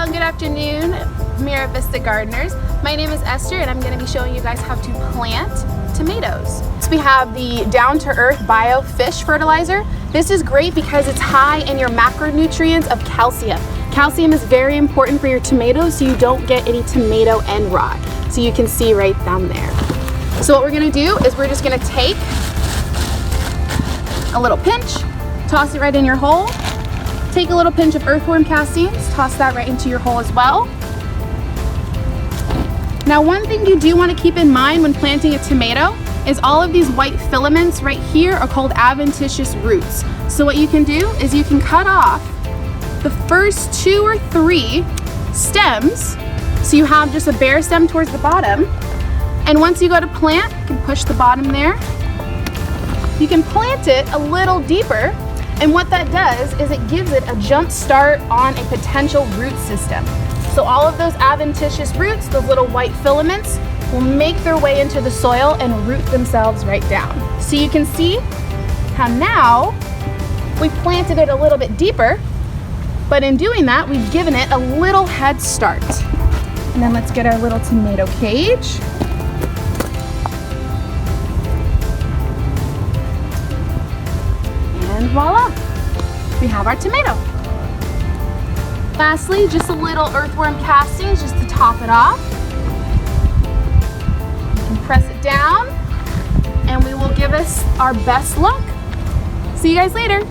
and good afternoon, Mira Vista Gardeners. My name is Esther and I'm going to be showing you guys how to plant tomatoes. So we have the down-to-earth bio fish fertilizer. This is great because it's high in your macronutrients of calcium. Calcium is very important for your tomatoes so you don't get any tomato end rot. So you can see right down there. So what we're going to do is we're just going to take a little pinch, toss it right in your hole. Take a little pinch of earthworm castings, toss that right into your hole as well. Now one thing you do want to keep in mind when planting a tomato is all of these white filaments right here are called adventitious roots. So what you can do is you can cut off the first 2 or 3 stems so you have just a bare stem towards the bottom. And once you go to plant, you can push the bottom there. You can plant it a little deeper. And what that does is it gives it a jump start on a potential root system. So all of those adventitious roots, those little white filaments, will make their way into the soil and root themselves right down. So you can see how now we planted it a little bit deeper, but in doing that, we've given it a little head start. And then let's get our little tomato cage. And voila, we have our tomato. Lastly, just a little earthworm castings just to top it off. You can press it down and we will give us our best look. See you guys later.